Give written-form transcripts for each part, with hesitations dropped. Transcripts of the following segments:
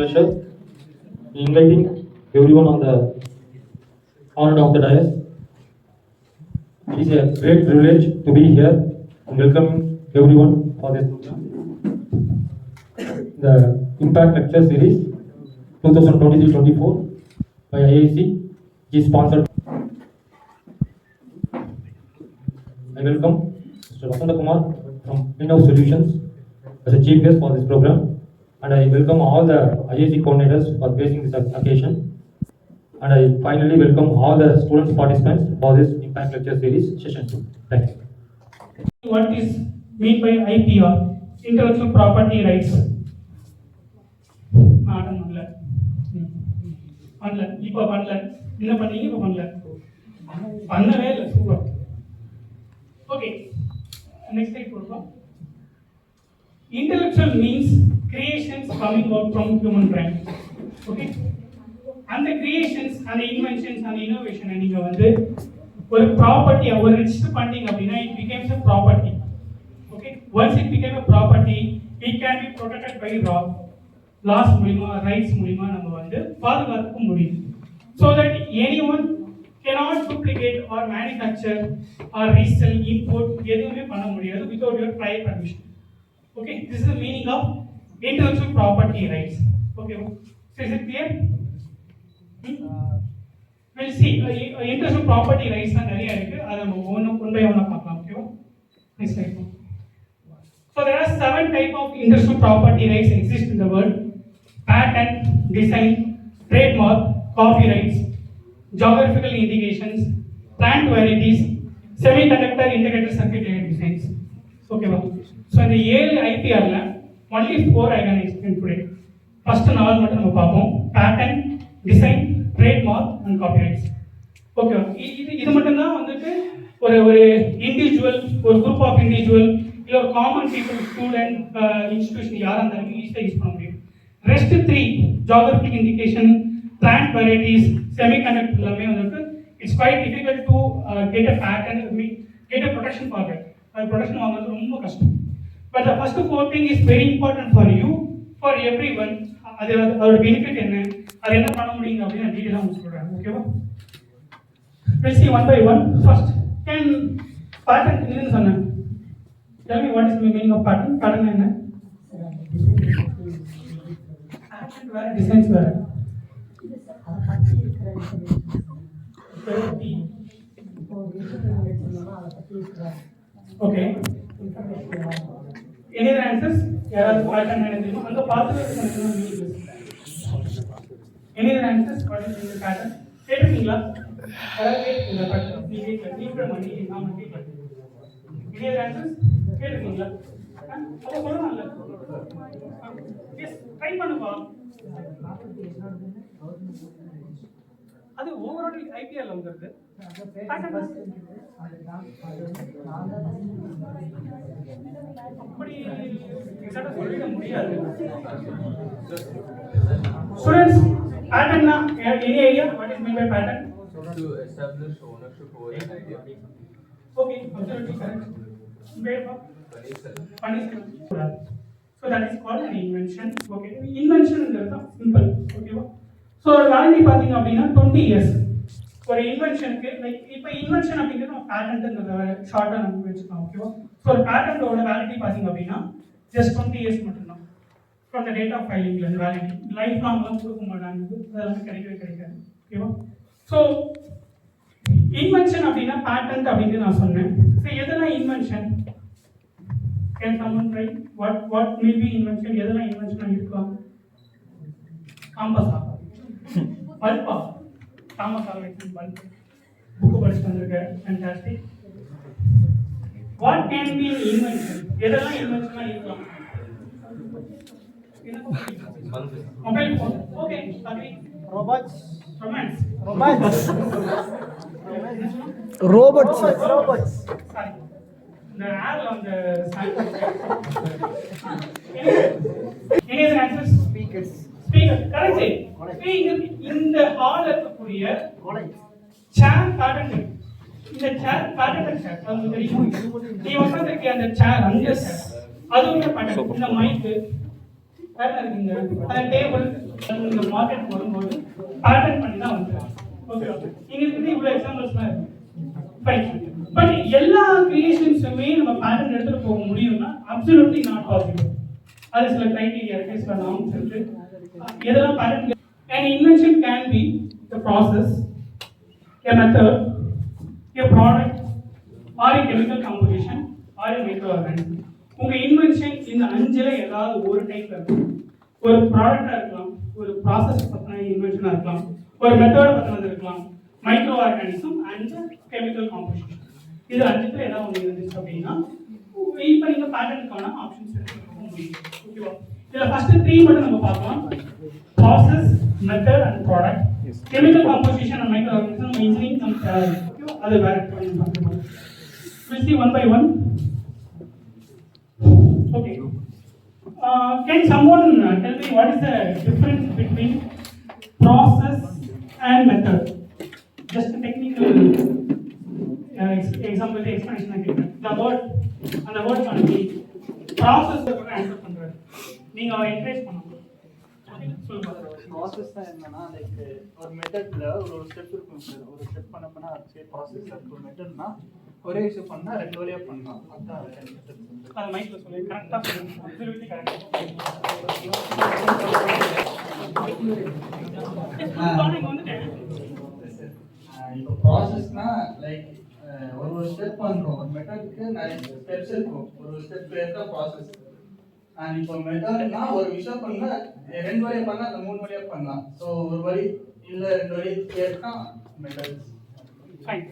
pleasure inviting everyone on of the dais. It is a great privilege to be here and welcoming everyone for this program. The Impact Lecture Series 2023-24 by IIC is sponsored. I welcome Mr. Vasanta Kumar from In-House Solutions as a chief guest for this program, and I welcome all the IIC coordinators for gracing this occasion, and I finally welcome all the students participants for this Impact Lecture Series session 2. Thank you. What is meant by IPR, intellectual property rights? Okay, next slide. Intellectual means creations coming out from human brain. Okay, and the creations and the inventions and the innovation and property our register funding it becomes a property. Okay, once it became a property, it can be protected by laws rights so that anyone cannot duplicate or manufacture or resell, import without your prior permission. Okay, this is the meaning of intellectual property rights. Okay, so is it clear? We'll see. Intellectual property rights are one by one. Next slide. So there are 7 types of intellectual property rights exist in the world: patent, design, trademark, copyrights, geographical indications, plant varieties, semiconductor integrated circuit designs. Okay, so in the IPR only 4 I can explain today. First patent, design, trademark and copyrights. Okay, இது மட்டும் தான் ஒரு individual, ஒரு group of individual இல்ல ஒரு common people, student, institution யாரா இருந்தாலும் ஈஸியா யூஸ் பண்ண முடியும். Rest 3 geographic indication, plant varieties, semiconductor எல்லாமே it's quite difficult to get a patent, get a protection for that. அது ப்ரொடக்ஷன் வாங்குறது ரொம்ப கஷ்டம். But the first 4 thing is very important for you, for everyone. அதோட benefit என்ன, அது என்ன பண்ண முடியுங்க அப்படின்னு நான் டீடைலா உங்களுக்கு சொல்றேன். ஓகேவா? We'll see one by one. First, can patent என்னன்னு சொன்னேன். Tell me what is the meaning of patent? Patent என்ன? Patent வேற, டிசைன்ஸ் வேற. Okay. Any other answers? யாராவது patent என்ன தெரியுமா? அங்க பார்த்துட்டு any other answers? What is the patent? கேட்டீங்களா? இந்த patent நீங்க மணி நான் கேட்கல. Any other answers? கேட்டீங்களா? அப்ப சொல்லலாம்ல. எஸ், ட்ரை பண்ணுவா. அது ஓவரால் ஐபிஎல் வந்துருது. அப்படி எக்ஸாக்ட்டா சொல்ல முடியாது. Students, patent na any idea what is meant by patent? To establish ownership over an idea. Okay, absolutely correct. So that is called an invention. Okay, invention is simple. Okay, so validity பாத்தீங்க அப்படினா 20 years. ஒரு இன்வென்ஷனுக்கு like இப்போ invention அப்படிங்கிறது நம்ம பேட்டன்ட்ங்கறத ஷார்ட்டா நம்ம வெச்சுக்கலாம். ஓகேவா? ஸோ ஒரு பேட்டன்ட்டோட வேலிடிட்டி பாத்தீங்க அப்படின்னா ஜஸ்ட் 20 இயர்ஸ் மட்டும்தான். ஃப்ரம் த டேட் ஆஃப் ஃபைலிங்ல இருந்து வேலிடிட்டி லைஃப் லாங்லாம் கொடுக்க மாட்டாங்க, அதெல்லாம் கிடைக்காது. ஓகேவா? ஸோ இன்வென்ஷன் அப்படின்னா பேட்டன்ட் அப்படின்னு நான் சொன்னேன். ஸோ எதெல்லாம் invention? Can someone try what may be invention? எதெல்லாம் இன்வென்ஷன் இருக்கலாம்? காம்பஸா, பல்பா, தாமஸ் ஆல்வா பல்ப் புக் படிச்சு வந்திருக்கேன். Fantastic. What can be invention? எதெல்லாம் இன்வென்ஷனா இருக்கலாம்? Mobile phone. Okay, agree. Robots. Romance. Robots. Sorry, இந்த ஆர்ல அந்த any other answers? Speakers. Speaker, correct. Speaker இந்த ஹால்ல இருக்கக்கூடிய சேர் பேட்டர்ன். இந்த சேர் பேட்டர்ன் சேர் உங்களுக்கு தெரியும். நீ உட்கார்ந்திருக்க அந்த சேர் அந்த சேர் அது ஒரு பேட்டர்ன். இந்த மைக் வேற இருக்குங்க அந்த டேபிள் இந்த மார்க்கெட் வரும்போது பேட்டர்ன் பண்ணி தான் வந்து ஓகே இங்க இருந்து இவ்வளவு எக்ஸாம்பிள்ஸ்லாம் இருக்கு ஃபைன் பட் எல்லா கிரியேஷன்ஸுமே நம்ம பேட்டர்ன் எடுத்துட்டு போக முடியும்னா அப்சல்யூட்லி நாட் பாசிபிள் அது சில கிரைட்டீரியா இருக்கு சில நார்ம்ஸ் இருக்கு இதெல்லாம் pattern an invention can be a process a method a product or a chemical composition or a microorganism உங்க இன்வென்ஷன் இந்த அஞ்சுல ஏதாவது ஒரு டைப்ல இருக்கும் ஒரு ப்ராடக்டா இருக்கலாம் ஒரு ப்ராசஸ் பத்தின இன்வென்ஷனா இருக்கலாம் ஒரு மெத்தட் பத்தினது இருக்கலாம் micro organism and chemical composition இது அஞ்சுல ஏதாவது ஒன்று இருந்துச்சு அப்படின்னா இப்போ நீங்க பேட்டர்னுக்கான ஆப்ஷன்ஸ் எடுத்துக்க முடியும் ஓகேவா இதுல ஃபர்ஸ்ட் 3 மட்டும் நம்ம பார்க்கலாம் process method and product chemical composition and micro organism engineering ஓகேவா அது வேற பார்க்கலாம் we'll see one by one. Okay. Can someone tell me what is the difference between process and method? Just a technical example, the explanation I give. The word and the word can be process. Answer பண்றாரு. நீங்க encourage பண்ணணும். Process தான் என்னன்னா like ஒரு மெத்தட்ல ஒரு step இருக்கும் sir ஒரு ஸ்டெப் பண்ண அது ப்ராசஸ் இருக்கு ஒரு மெத்தட்னா ஒரே விஷயம் பண்ணா ரெண்டு வழியா பண்ணலாம் அதான் அது மைக்ல சொல்லி கரெக்ட்டா சொல்லுங்க அப்சல்யூட்லி கரெக்ட் இப்போ ப்ராசஸ்னா லைக் ஒரு ஸ்டெப் பண்றோம் ஒரு மெத்தடுக்கு நிறைய ஸ்டெப்ஸ் இருக்கும் ஒரு ஸ்டெப் பேர் தான் ப்ராசஸ் அண்ட் இப்போ மெத்தட்னா ஒரு விஷயம் பண்ணா ரெண்டு வழியா பண்ணா அந்த மூணு வழியா பண்ணலாம் ஸோ ஒரு வழி இல்ல ரெண்டு வழி கேட்டா மெத்தட்ஸ் ஃபைன்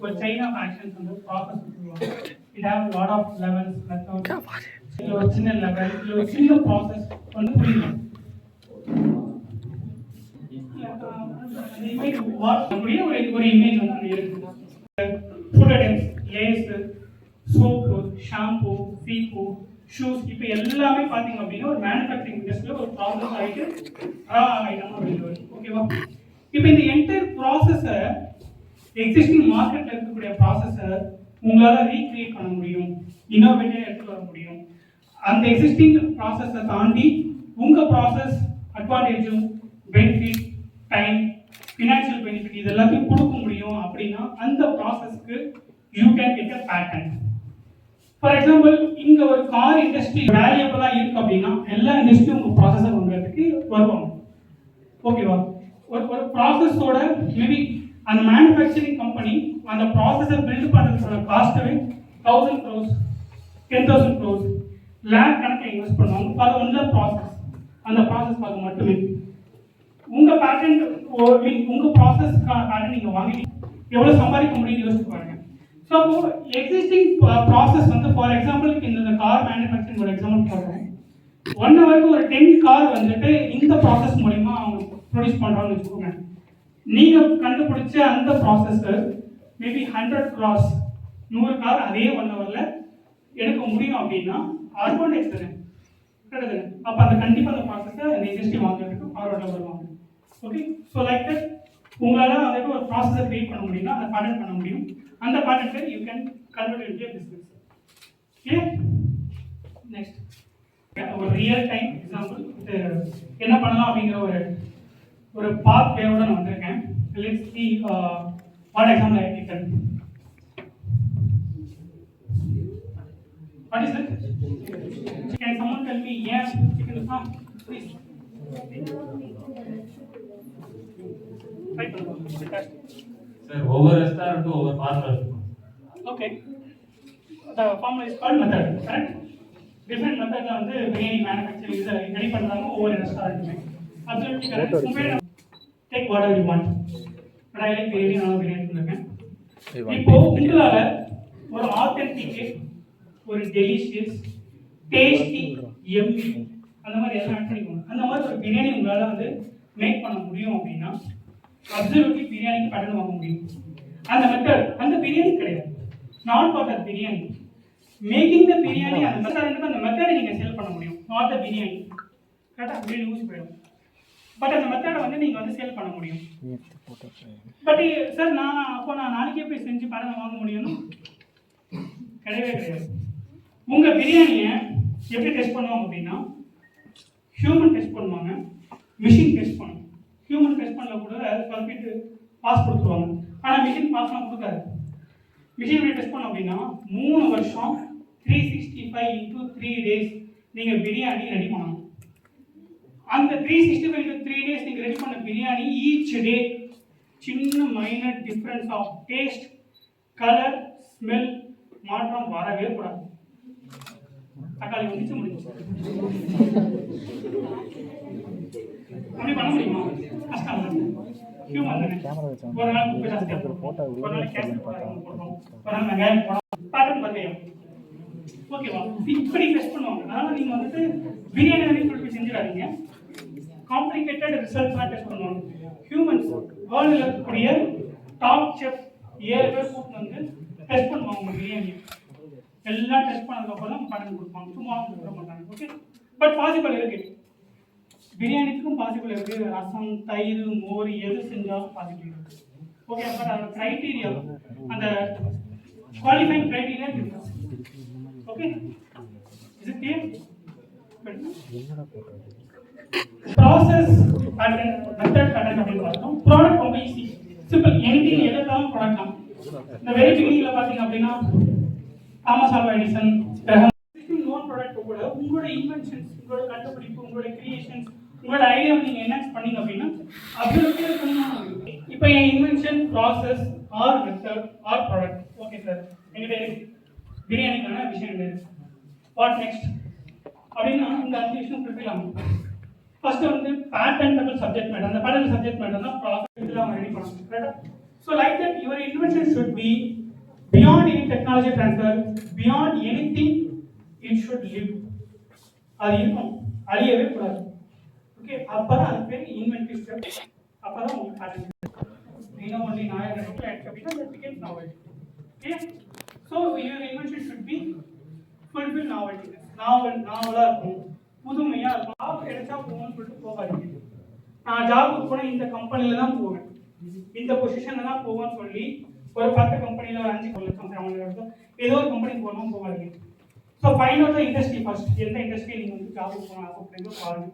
ஒரு chain of actions வந்து process சொல்லுவாங்க it have a lot of levels methods இது ஒரு சின்ன லெவல் இது ஒரு சின்ன process வந்து புரியும் ஒரு இமேஜ் வந்து இருக்கு food items Lay's soap shampoo சீப்பு ஷூஸ் இப்போ எல்லாமே பார்த்தீங்க அப்படின்னா ஒரு மேனுஃபேக்சரிங் இண்டஸ்ட்ரியில் ஒரு ப்ராசஸ் ஆகிட்டு ஐட்டமாக வெளியே வரும் ஓகேவா இப்போ இந்த என்டையர் ப்ராசஸை எக்ஸிஸ்டிங் மார்க்கெட்டில் இருக்கக்கூடிய ப்ராசஸை உங்களால் ரீக்ரியேட் பண்ண முடியும் இன்னோவேட்டிவாக எடுத்துகிட்டு வர முடியும் அந்த எக்ஸிஸ்டிங் ப்ராசஸை தாண்டி உங்கள் ப்ராசஸ் அட்வான்டேஜும் பெனிஃபிட் டைம் ஃபினான்ஷியல் பெனிஃபிட் இது எல்லாத்தையும் கொடுக்க முடியும் அப்படின்னா அந்த ப்ராசஸ்க்கு you can get a patent for example இங்கே ஒரு கார் இண்டஸ்ட்ரி வேல்யூபிளாக இருக்கு அப்படின்னா எல்லா இண்டஸ்ட்ரியும் உங்கள் ப்ராசஸை வாங்குறதுக்கு வருவாங்க ஓகேவா ஒரு ப்ராசஸோட மேபி அந்த மேனுஃபேக்சரிங் கம்பெனி அந்த ப்ராசஸை பில்ட் பண்ணுறதுக்கான காஸ்ட்டவே 1000 crores 10,000 crores லேக் கணக்கில் இன்வெஸ்ட் பண்ணுவாங்க ஃபார் ஒன் ப்ராசஸ் அந்த ப்ராசஸ் பார்க்க மட்டுமே உங்கள் பேட்டன்ட் உங்கள் ப்ராசஸ்க்கான பேட்டன்ட் நீங்கள் வாங்கி எவ்வளோ சம்பாதிக்க முடியும்னு யோசிச்சு பாருங்க ஸோ அப்போ எக்ஸிஸ்டிங் ப்ராசஸ் வந்து ஃபார் எக்ஸாம்பிளுக்கு இந்த கார் மேனுஃபேக்சரிங் ஒரு எக்ஸாம்பிள் சொல்கிறேன் 1 ஹவருக்கு ஒரு 10 கார் வந்துட்டு இந்த ப்ராசஸ் மூலிமா அவங்க ப்ரொடியூஸ் பண்ணுறாங்கன்னு வச்சுக்கோங்க நீங்கள் கண்டுபிடிச்ச அந்த ப்ராசஸர் மேபி 100 கிராஸ் 100 கார் அதே 1 ஹவரில் எடுக்க முடியும் அப்படின்னா அட்வான்டேஜ் தானே கிடையாது அப்போ அந்த கண்டிப்பாக அந்த ப்ராசஸை அந்த இண்டஸ்ட்ரி வாங்குறதுக்கு ஃபார்வர்டில் வருவாங்க ஓகே ஸோ லைக் தட் உங்களால் வந்துட்டு ஒரு ப்ராசஸை க்ரியேட் பண்ண முடியும்னா அதை பேட்டன்ட் பண்ண முடியும் அந்த பேட்டன்ட்டை you can convert into business clear next ஒரு ரியல் டைம் எக்ஸாம்பிள் என்ன பண்ணலாம் அப்படிங்கிற ஒரு பாத் வேவோட நான் வந்திருக்கேன் let's see what example I have taken. What is it? Can someone tell me? Yeah, chicken. Please. Right. Sir, over restaurant to over fast restaurant. Okay. The formula is called method, correct? Different method வந்து biryani manufacturing இதை ready பண்ணுறாங்க ஒவ்வொரு ரெஸ்டாரண்ட்டுமே absolutely correct take whatever you want but I like biryani நான் பிரியாணி பண்ணிருக்கேன் இப்போ உங்களால ஒரு ஆத்தென்டிக் ஒரு டெலிஷியஸ் டேஸ்டி எம்மி அந்த மாதிரி எல்லாம் ஆட் பண்ணிக்கோங்க அந்த மாதிரி ஒரு பிரியாணி உங்களால் வந்து மேக் பண்ண முடியும் அப்படின்னா அப்சல்யூட்லி பிரியாணிக்கு பேட்டர்ன் வாங்க முடியும் அந்த மெத்தட் அந்த பிரியாணி கிடையாது not for that biryani making the biryani அந்த மெத்தட் அந்த மெத்தடை நீங்கள் செல் பண்ண முடியும் நாட் த பிரியாணி கரெக்டாக பிரியாணி யூஸ் போயிடும் பட் அந்த மெத்தடை வந்து நீங்கள் வந்து சேல் பண்ண முடியும் பட் சார் நான் நாளைக்கே போய் செஞ்சு படம் வாங்க முடியும்னு கிடையவே கிடையாது உங்கள் பிரியாணியை எப்படி டெஸ்ட் பண்ணுவாங்க அப்படின்னா ஹியூமன் டெஸ்ட் பண்ணுவாங்க, மிஷின் டெஸ்ட் பண்ணும். ஹியூமன் டெஸ்ட் பண்ணல கூட சொல்லிட்டு பாஸ் கொடுத்துருவாங்க, ஆனால் மிஷின் பாஸ்லாம் கொடுக்காது. மிஷின் டெஸ்ட் பண்ணோம் அப்படின்னா 3 வருஷம் 365 into 3 days நீங்கள் பிரியாணி ரெடி பண்ணணும். அந்த 365 into 3 days நீங்கள் ரெடி பண்ண பிரியாணி ஈச் டே சின்ன minor difference of taste, colour, smell மாற்றம் வரவே கூடாது. தக்காளி வந்துச்சு முடிஞ்சு அப்படி பண்ண முடியுமா? கஷ்டம் இல்லை. ஹியூமன் தானே. ஒரு நாள் உப்பு ஜாஸ்தியாக போடுறோம், ஒரு நாள் கேஸ் போடுறோம், ஒரு நாள் வெங்காயம் போடுறோம், பேட்டர்ன் பத்தையும் ஓகேவா? இப்படி டெஸ்ட் பண்ணுவாங்க. அதனால நீங்க வந்துட்டு பிரியாணி சொல்லிட்டு செஞ்சிடாதீங்க. காம்ப்ளிகேட்டட் ரிசல்ட்ஸ்லாம் டெஸ்ட் பண்ணுவாங்க. ஹியூமன்ஸ் வேர்ல்டில் இருக்கக்கூடிய டாப் செஃப் 7 பேர் கூப்பிட்டு வந்து டெஸ்ட் பண்ணுவாங்க உங்க பிரியாணி. எல்லாம் டெஸ்ட் பண்ணதுக்கப்புறம் தான் பேட்டர்ன் கொடுப்பாங்க, சும்மா கொடுக்க மாட்டாங்க. ஓகே, பட் பாசிபிள் இருக்கு, பிரியாணிக்கும் பாசிபிள் இருக்கு. ரசம், தயிர், மோர் எது செஞ்சாலும் பாசிபிள் இருக்கு. ஓகே, பட் அதோட கிரைட்டீரியா, அந்த குவாலிஃபைங் கிரைட்டீரியா இருக்கு. Okay, is it clear? Process pattern, method pattern அப்படின்னு பார்த்தோம். ப்ராடக்ட் ரொம்ப ஈஸி, சிம்பிள். எனிதிங் எதாலும் ப்ராடக்ட் தான். இந்த வெரி பிகினிங்ல பாத்தீங்க அப்படின்னா Thomas Alva Edison, known product கூட உங்களோட இன்வென்ஷன்ஸ், உங்களோட கண்டுபிடிப்பு, உங்களோட கிரியேஷன்ஸ், உங்களோட ஐடியாவை நீங்க என்ஹான்ஸ் பண்ணீங்க அப்படின்னா அப்சல்யூட்லி பண்ணணும். இப்போ என் invention, process or method or product. Okay sir, எங்கிட்ட பிரியாணிக்கான விஷயம் கிடையாது. வாட் நெக்ஸ்ட் அப்படின்னா இந்த 5 விஷயம் ஃபுல்ஃபில் ஆகும். ஃபர்ஸ்ட் வந்து பேட்டன்டபிள் சப்ஜெக்ட் மேட்டர். அந்த பேட்டன்ட் சப்ஜெக்ட் மேட்டர் தான் ப்ராசஸ் எல்லாம் ரெடி பண்ணணும். கரெக்ட்டா? So like that your invention should be beyond any technology transfer, beyond anything it should live. அது இருக்கும், அழியவே கூடாது. ஓகே, அப்பதான் அது பேர் இன்வென்டிவ் ஸ்டெப். அப்பதான் உங்களுக்கு பேட்டன்ட் நீங்க ஒன்லி நான் அப்படின்னா that becomes novelty. Okay, so your invention should be fulfill novelty. நாவலா இருக்கும், புதுமையா இருக்கும். ஜாப் எடுத்தா போகணும்னு சொல்லிட்டு போகாதீங்க. நான் ஜாபுக்கு போனால் இந்த கம்பெனில தான் போவேன், இந்த பொசிஷன்ல தான் போவேன்னு சொல்லி ஒரு 10 கம்பெனியில் ஒரு 5 லட்சம் 7 லட்சம் ஏதோ ஒரு கம்பெனி போகணும் போகாதீங்க. So find out the industry first. எந்த இண்டஸ்ட்ரி நீங்கள் வந்து ஜாபுக்கு போகணும் ஆசைப்படுறீங்க பாருங்க.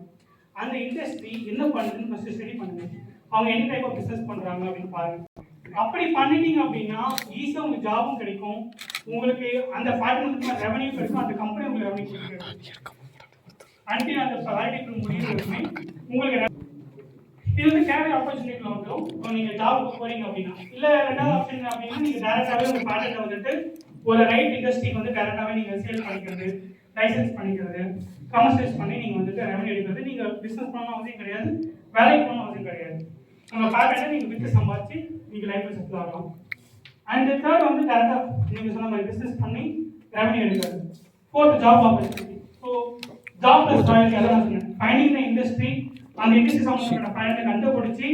அந்த இண்டஸ்ட்ரி என்ன பண்ணுதுன்னு ஃபர்ஸ்ட் ஸ்டடி பண்ணுங்க. அவங்க என்ன டைப் ஆஃப் பிஸ்னஸ் பண்ணுறாங்க அப்படின்னு பாருங்க. அப்படி பண்ணிட்டீங்க அப்படின்னா ஈஸியாக உங்களுக்கு ஜாபும் கிடைக்கும், உங்களுக்கு அந்த பார்ட்னருக்கு ரெவன்யூ கிடைக்கும், அந்த கம்பெனி உங்களுக்கு ரெவன்யூ கிடைக்கும். அன்டில் அந்த வேலிடிட்டி முடிவு வரைக்குமே உங்களுக்கு இது வந்து கேரியர் ஆப்பர்ச்சுனிட்டியில் வந்துடும். நீங்கள் ஜாபுக்கு போறீங்க அப்படின்னா. இல்லை ரெண்டாவது ஆப்ஷன் அப்படின்னா நீங்கள் டேரெக்டாகவே உங்கள் ப்ராடக்ட்டை வந்துட்டு ஒரு ரைட் இண்டஸ்ட்ரிக்கு வந்து டேரெக்டாகவே நீங்கள் சேல் பண்ணிக்கிறது, லைசன்ஸ் பண்ணிக்கிறது, கமர்ஷியலைஸ் பண்ணி நீங்கள் வந்துட்டு ரெவன்யூ எடுக்கிறது. நீங்கள் பிஸ்னஸ் பண்ண அவசியம் கிடையாது, வேலைக்கு போன அவசியம் கிடையாது. உங்கள் ப்ராடக்ட்டை நீங்கள் விற்று சம்பாதிச்சு நீங்கள் லைஃப்பில் செட்டில் ஆகலாம். அண்ட் தேர்ட் வந்து டேரெக்டாக நீங்கள் சொன்ன மாதிரி பிஸ்னஸ் பண்ணி ரெவன்யூ எடுக்கிறது. Fourth job opportunity. So job plus royalty அதான் நான் சொன்னேன். ஃபைண்டிங் த இண்டஸ்ட்ரி, அந்த இண்டஸ்ட்ரி சம்பந்தப்பட்ட ப்ராடக்ட்டை கண்டுபிடிச்சி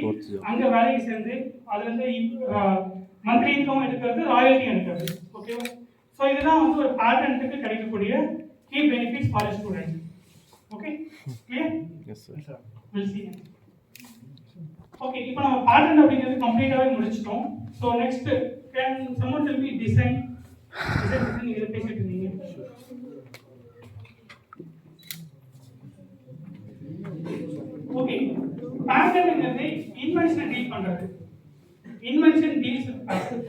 அங்கே வேலைக்கு சேர்ந்து அதுலேருந்து மந்த்லி இன்கம் எடுக்கிறது, ராயல்ட்டி எடுக்கிறது. ஓகேவா? ஸோ இதுதான் வந்து ஒரு பேட்டன்ட்டுக்கு கிடைக்கக்கூடிய key benefits for student. Okay, clear? Yes sir. Will see. Okay, இப்போ நம்ம பேட்டன்ட் அப்படிங்கிறது கம்ப்ளீட்டாகவே முடிச்சிட்டோம். So next can someone tell me design இதை பேசிட்டு இருந்தீங்க. ஓகே, பேட்டன்ட்ங்கிறது இன்வென்ஷனை டீல் பண்றது. Invention deals with patent,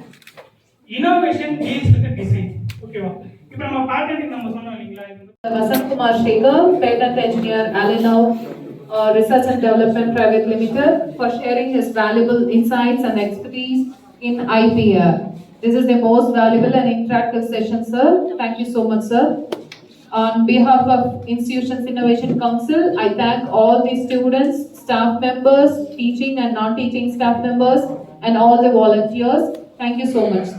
innovation deals with design. ஓகேவா? இப்போ நம்ம பேட்டன்ட் நம்ம சொன்னோம் இல்லைங்களா? Vasant Kumar Shekhar, patent engineer, Alinov Research and Development Private Limited, for sharing his valuable insights and expertise in IPR. This is the most valuable and interactive session, sir. Thank you so much, sir. On behalf of Institutions Innovation Council, I thank all the students, staff members, teaching and non-teaching staff members, and all the volunteers. Thank you so much.